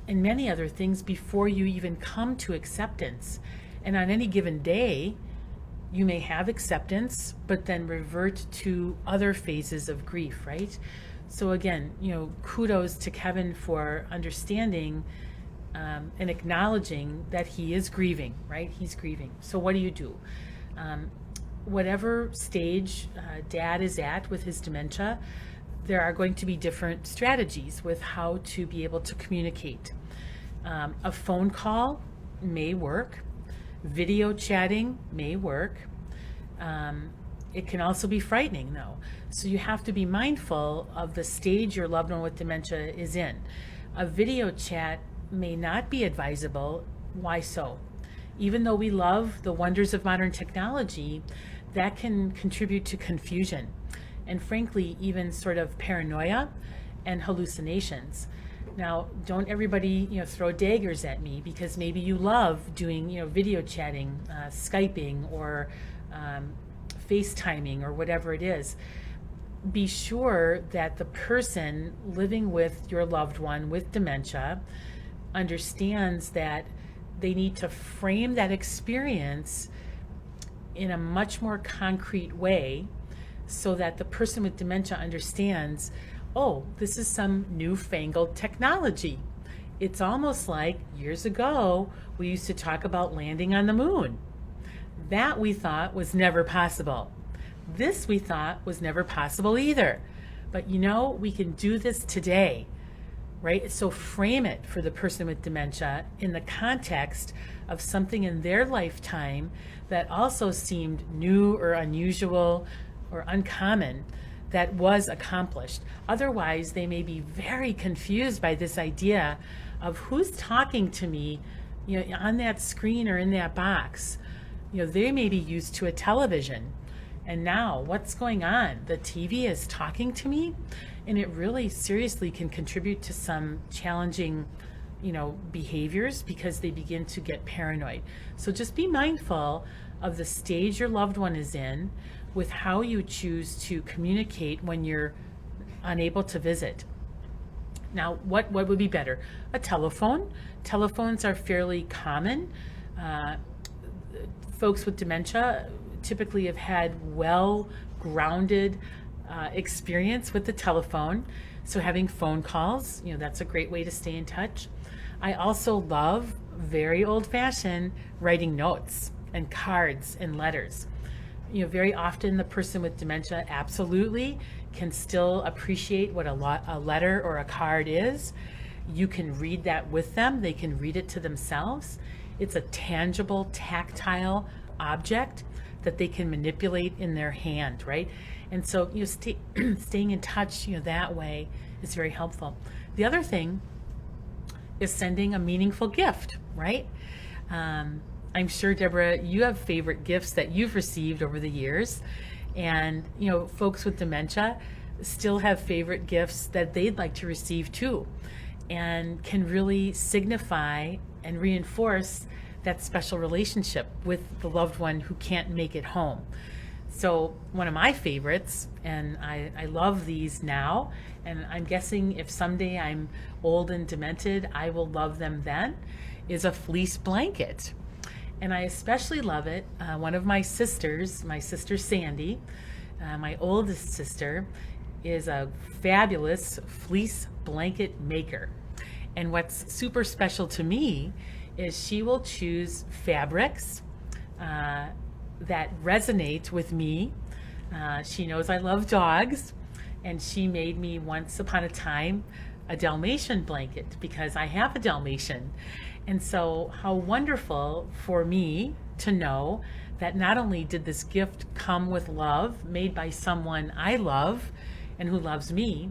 Speaker 1: and many other things before you even come to acceptance. And on any given day, you may have acceptance, but then revert to other phases of grief, right? So again, kudos to Kevin for understanding and acknowledging that he is grieving, right? He's grieving. So what do you do? Whatever stage Dad is at with his dementia, there are going to be different strategies with how to be able to communicate. A phone call may work. Video chatting may work. It can also be frightening, though. So you have to be mindful of the stage your loved one with dementia is in. A video chat may not be advisable. Why so? Even though we love the wonders of modern technology, that can contribute to confusion and, frankly, even sort of paranoia and hallucinations. Now, don't everybody, throw daggers at me, because maybe you love doing, video chatting, Skyping, or FaceTiming, or whatever it is. Be sure that the person living with your loved one with dementia understands that they need to frame that experience in a much more concrete way, so that the person with dementia understands, oh, this is some newfangled technology. It's almost like years ago, we used to talk about landing on the moon. That we thought was never possible. This we thought was never possible either. But we can do this today, right? So frame it for the person with dementia in the context of something in their lifetime that also seemed new or unusual or uncommon that was accomplished. Otherwise, they may be very confused by this idea of who's talking to me, on that screen or in that box. They may be used to a television, and now what's going on? The TV is talking to me, and it really seriously can contribute to some challenging, behaviors, because they begin to get paranoid. So just be mindful of the stage your loved one is in, with how you choose to communicate when you're unable to visit. Now, what would be better? A telephone. Telephones are fairly common. Folks with dementia typically have had well-grounded experience with the telephone. So having phone calls, that's a great way to stay in touch. I also love very old-fashioned writing notes and cards and letters. Very often the person with dementia absolutely can still appreciate what a letter or a card is. You can read that with them. They can read it to themselves. It's a tangible, tactile object that they can manipulate in their hand, right? And so staying in touch that way is very helpful. The other thing is sending a meaningful gift, right? I'm sure, Deborah, you have favorite gifts that you've received over the years, and folks with dementia still have favorite gifts that they'd like to receive too, and can really signify and reinforce that special relationship with the loved one who can't make it home. So one of my favorites, and I love these now, and I'm guessing if someday I'm old and demented, I will love them then, is a fleece blanket. And I especially love it. One of my sisters, my sister Sandy, my oldest sister, is a fabulous fleece blanket maker. And what's super special to me is she will choose fabrics that resonate with me. She knows I love dogs, and she made me once upon a time a Dalmatian blanket, because I have a Dalmatian. And so, how wonderful for me to know that not only did this gift come with love made by someone I love and who loves me,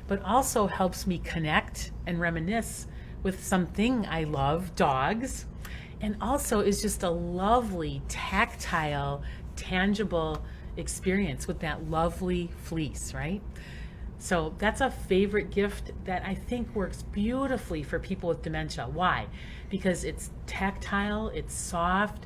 Speaker 1: but also helps me connect and reminisce with something I love, dogs, and also is just a lovely, tactile, tangible experience with that lovely fleece, right? So that's a favorite gift that I think works beautifully for people with dementia. Why? Because it's tactile, it's soft,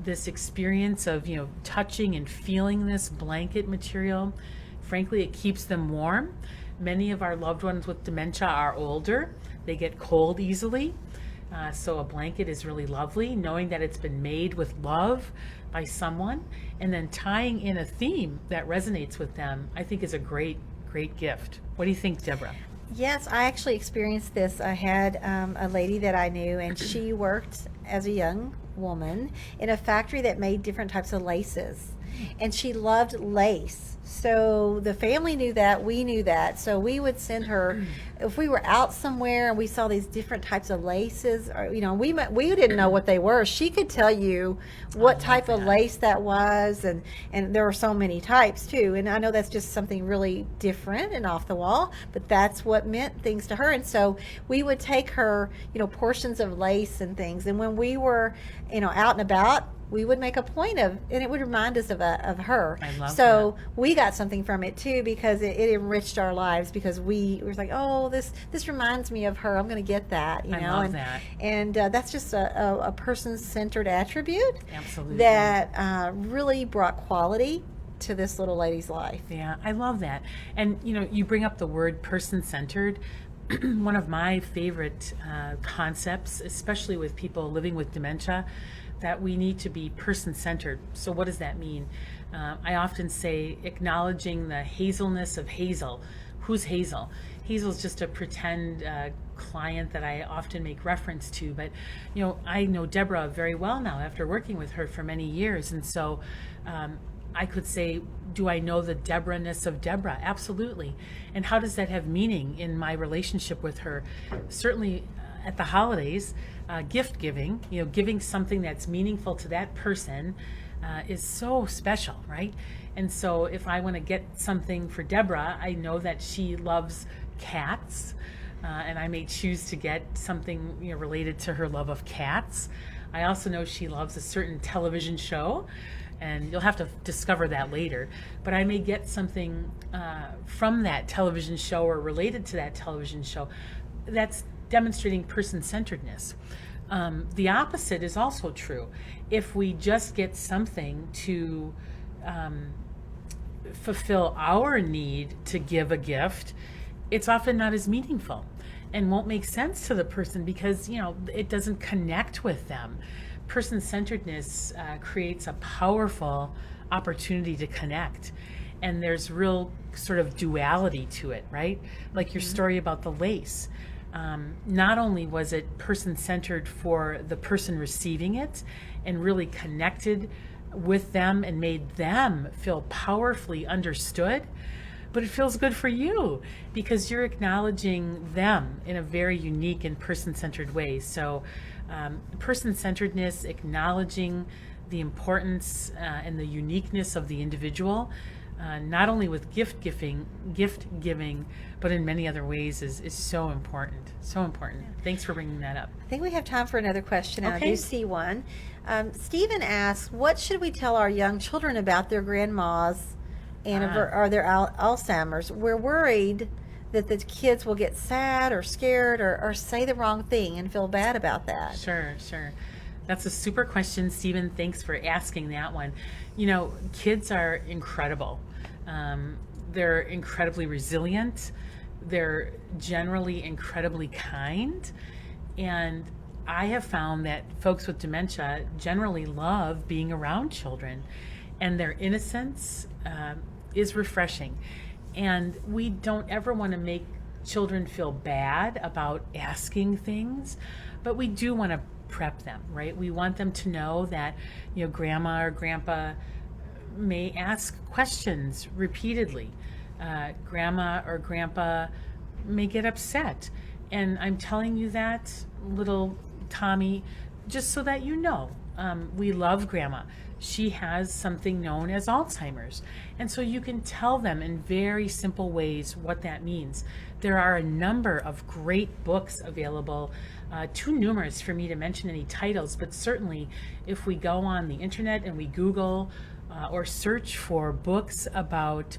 Speaker 1: this experience of, touching and feeling this blanket material. Frankly, it keeps them warm. Many of our loved ones with dementia are older. They get cold easily. So a blanket is really lovely, knowing that it's been made with love by someone, and then tying in a theme that resonates with them, I think is a great gift. What do you think, Deborah?
Speaker 2: Yes, I actually experienced this. I had a lady that I knew, and she worked as a young woman in a factory that made different types of laces, and she loved lace. So the family knew that, we knew that. So we would send her, if we were out somewhere and we saw these different types of laces, or, we didn't know what they were. She could tell you what type of lace that was, and there were so many types too. And I know that's just something really different and off the wall, but that's what meant things to her. And so we would take her, portions of lace and things. And when we were, out and about, we would make a point of, and it would remind us of her.
Speaker 1: I love
Speaker 2: so that. We got something from it too, because it enriched our lives, because we were like, oh, this reminds me of her. I'm going to get that,
Speaker 1: I love that.
Speaker 2: And that's just a person-centered attribute.
Speaker 1: Absolutely.
Speaker 2: That really brought quality to this little lady's life.
Speaker 1: Yeah, I love that. And you bring up the word person-centered. One of my favorite concepts, especially with people living with dementia, that we need to be person-centered. So what does that mean? I often say acknowledging the hazelness of Hazel. Who's Hazel? Hazel's just a pretend client that I often make reference to, but I know Deborah very well now after working with her for many years, and so I could say, do I know the Deborah-ness of Deborah? Absolutely. And how does that have meaning in my relationship with her? Certainly at the holidays, gift giving, giving something that's meaningful to that person is so special, right? And so if I want to get something for Deborah, I know that she loves cats, and I may choose to get something related to her love of cats. I also know she loves a certain television show, and you'll have to discover that later. But I may get something from that television show or related to that television show that's demonstrating person-centeredness. The opposite is also true. If we just get something to fulfill our need to give a gift, it's often not as meaningful and won't make sense to the person, because it doesn't connect with them. Person-centeredness creates a powerful opportunity to connect, and there's real sort of duality to it, right? Like your story about the lace. Not only was it person-centered for the person receiving it and really connected with them and made them feel powerfully understood, but it feels good for you because you're acknowledging them in a very unique and person-centered way. So person-centeredness, acknowledging the importance and the uniqueness of the individual, not only with gift giving, but in many other ways is so important. So important. Yeah. Thanks for bringing that up.
Speaker 2: I think we have time for another question.
Speaker 1: Okay.
Speaker 2: I do see one. Stephen asks, what should we tell our young children about their grandma's or their Alzheimer's? We're worried that the kids will get sad or scared or say the wrong thing and feel bad about that.
Speaker 1: Sure. That's a super question, Stephen. Thanks for asking that one. Kids are incredible. They're incredibly resilient. They're generally incredibly kind. And I have found that folks with dementia generally love being around children, and their innocence is refreshing. And we don't ever want to make children feel bad about asking things, but we do want to prep them, right? We want them to know that, grandma or grandpa may ask questions repeatedly. Grandma or grandpa may get upset. And I'm telling you that, little Tommy, just so that you know, we love Grandma. She has something known as Alzheimer's. And so you can tell them in very simple ways what that means. There are a number of great books available, too numerous for me to mention any titles, but certainly if we go on the internet and we Google or search for books about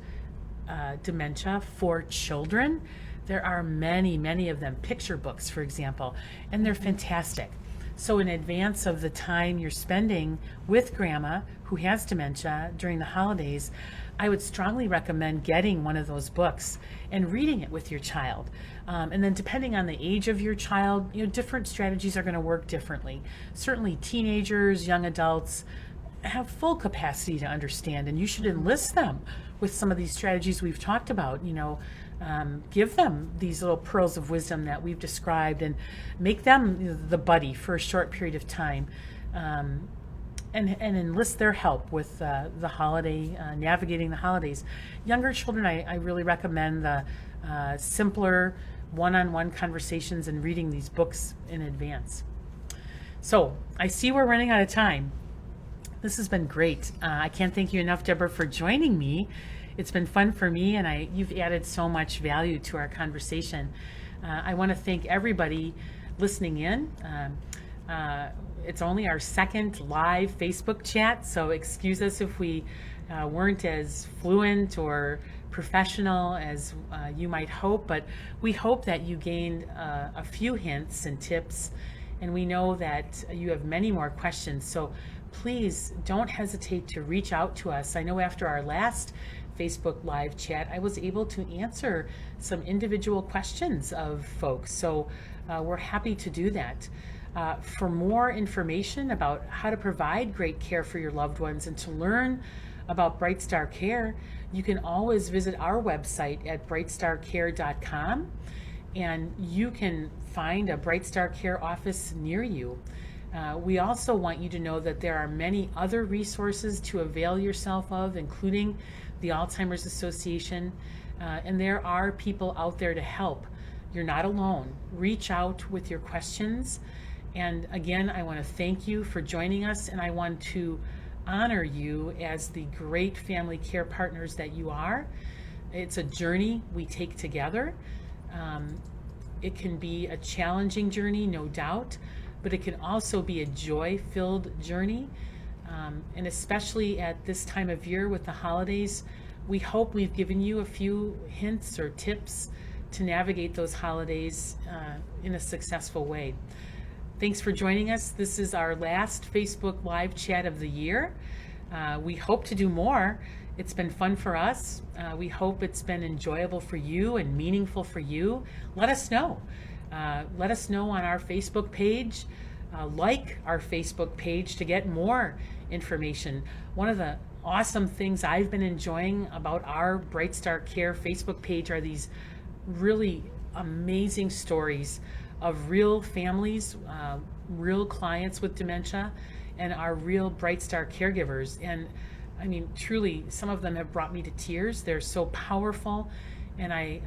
Speaker 1: dementia for children, there are many, many of them, picture books, for example, and they're fantastic. So in advance of the time you're spending with Grandma who has dementia during the holidays, I would strongly recommend getting one of those books and reading it with your child. And then depending on the age of your child, different strategies are going to work differently. Certainly teenagers, young adults have full capacity to understand, and you should enlist them with some of these strategies we've talked about. Give them these little pearls of wisdom that we've described and make them the buddy for a short period of time, and enlist their help with the holiday, navigating the holidays. Younger children, I really recommend the simpler one-on-one conversations and reading these books in advance. So I see we're running out of time. This has been great. I can't thank you enough, Deborah, for joining me. It's been fun for me, and you've added so much value to our conversation. I want to thank everybody listening in. It's only our second live Facebook chat, so excuse us if we weren't as fluent or professional as you might hope, but we hope that you gained a few hints and tips, and we know that you have many more questions. So please don't hesitate to reach out to us. I know after our last Facebook live chat, I was able to answer some individual questions of folks. So we're happy to do that. For more information about how to provide great care for your loved ones and to learn about BrightStar Care, you can always visit our website at brightstarcare.com, and you can find a BrightStar Care office near you. We also want you to know that there are many other resources to avail yourself of, including the Alzheimer's Association, and there are people out there to help. You're not alone. Reach out with your questions. And again, I want to thank you for joining us, and I want to honor you as the great family care partners that you are. It's a journey we take together. It can be a challenging journey, no doubt, but it can also be a joy-filled journey. And especially at this time of year with the holidays, we hope we've given you a few hints or tips to navigate those holidays in a successful way. Thanks for joining us. This is our last Facebook Live chat of the year. We hope to do more. It's been fun for us. We hope it's been enjoyable for you and meaningful for you. Let us know. Let us know on our Facebook page. Like our Facebook page to get more information. One of the awesome things I've been enjoying about our BrightStar Care Facebook page are these really amazing stories of real families, real clients with dementia, and our real BrightStar caregivers. And I mean, truly, some of them have brought me to tears. They're so powerful, and I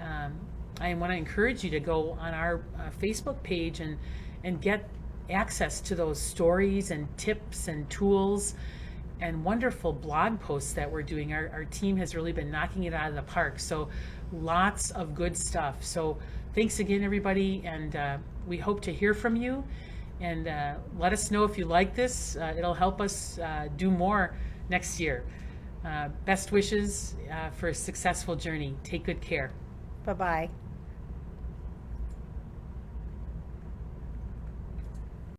Speaker 1: want to encourage you to go on our Facebook page and get access to those stories and tips and tools and wonderful blog posts that we're doing. Our team has really been knocking it out of the park. So lots of good stuff. So thanks again, everybody. And we hope to hear from you. And let us know if you like this. It'll help us do more next year. Best wishes for a successful journey. Take good care.
Speaker 2: Bye-bye.